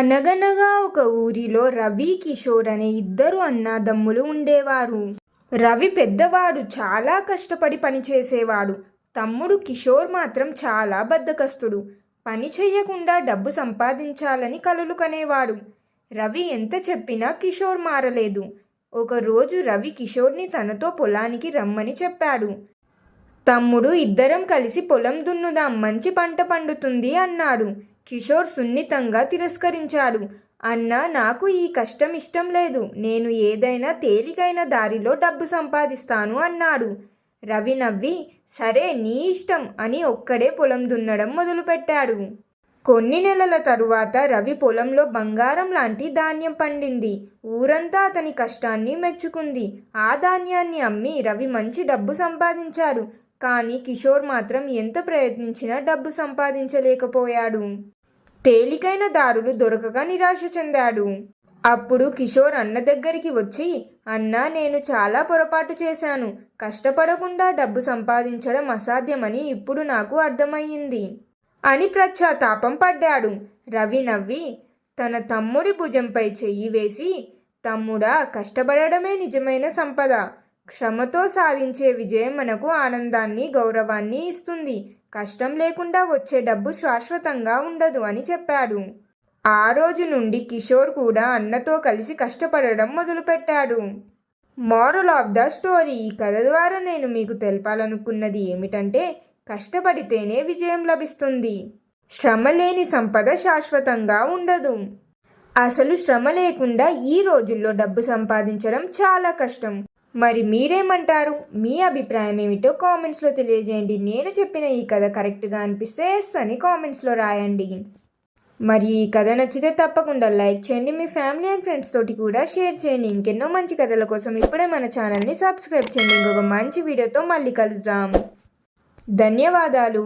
అనగనగా ఒక ఊరిలో రవి, కిషోర్ అనే ఇద్దరు అన్నదమ్ములు ఉండేవారు. రవి పెద్దవాడు, చాలా కష్టపడి పనిచేసేవాడు. తమ్ముడు కిషోర్ మాత్రం చాలా బద్ధకస్తుడు. పని చెయ్యకుండా డబ్బు సంపాదించాలని కలలు కనేవాడు. రవి ఎంత చెప్పినా కిషోర్ మారలేదు. ఒకరోజు రవి కిషోర్ని తనతో పొలానికి రమ్మని చెప్పాడు. తమ్ముడు, ఇద్దరం కలిసి పొలం దున్నుదాం, మంచి పంట పండుతుంది అన్నాడు. కిషోర్ సున్నితంగా తిరస్కరించాడు. అన్నా, నాకు ఈ కష్టం ఇష్టం లేదు. నేను ఏదైనా తేలికైన దారిలో డబ్బు సంపాదిస్తాను అన్నాడు. రవి నవ్వి, సరే నీ ఇష్టం అని ఒక్కడే పొలం దున్నడం మొదలుపెట్టాడు. కొన్ని నెలల తరువాత రవి పొలంలో బంగారం లాంటి ధాన్యం పండింది. ఊరంతా అతని కష్టాన్ని మెచ్చుకుంది. ఆ ధాన్యాన్ని అమ్మి రవి మంచి డబ్బు సంపాదించాడు. కానీ కిషోర్ మాత్రం ఎంత ప్రయత్నించినా డబ్బు సంపాదించలేకపోయాడు. తేలికైన దారులు దొరకక నిరాశ చెందాడు. అప్పుడు కిషోర్ అన్న దగ్గరికి వచ్చి, అన్నా, నేను చాలా పొరపాటు చేశాను. కష్టపడకుండా డబ్బు సంపాదించడం అసాధ్యమని ఇప్పుడు నాకు అర్థమయ్యింది అని పశ్చాత్తాపం పడ్డాడు. రవి నవ్వి తన తమ్ముడి భుజంపై చెయ్యి వేసి, తమ్ముడా, కష్టపడడమే నిజమైన సంపద. శ్రమతో సాధించే విజయం మనకు ఆనందాన్ని, గౌరవాన్ని ఇస్తుంది. కష్టం లేకుండా వచ్చే డబ్బు శాశ్వతంగా ఉండదు అని చెప్పాడు. ఆ రోజు నుండి కిషోర్ కూడా అన్నతో కలిసి కష్టపడడం మొదలుపెట్టాడు. మోరల్ ఆఫ్ ద స్టోరీ: ఈ కథ ద్వారా నేను మీకు తెలపాలనుకున్నది ఏమిటంటే, కష్టపడితేనే విజయం లభిస్తుంది. శ్రమ లేని సంపద శాశ్వతంగా ఉండదు. అసలు శ్రమ లేకుండా ఈ రోజుల్లో డబ్బు సంపాదించడం చాలా కష్టం. మరి మీరేమంటారు? మీ అభిప్రాయం ఏమిటో కామెంట్స్లో తెలియజేయండి. నేను చెప్పిన ఈ కథ కరెక్ట్గా అనిపిస్తే ఎస్ అని కామెంట్స్లో రాయండి. మరి ఈ కథ నచ్చితే తప్పకుండా లైక్ చేయండి. మీ ఫ్యామిలీ అండ్ ఫ్రెండ్స్ తోటి కూడా షేర్ చేయండి. ఇంకెన్నో మంచి కథల కోసం ఇప్పుడే మన ఛానల్ని సబ్స్క్రైబ్ చేయండి. ఇంకొక మంచి వీడియోతో మళ్ళీ కలుద్దాం. ధన్యవాదాలు.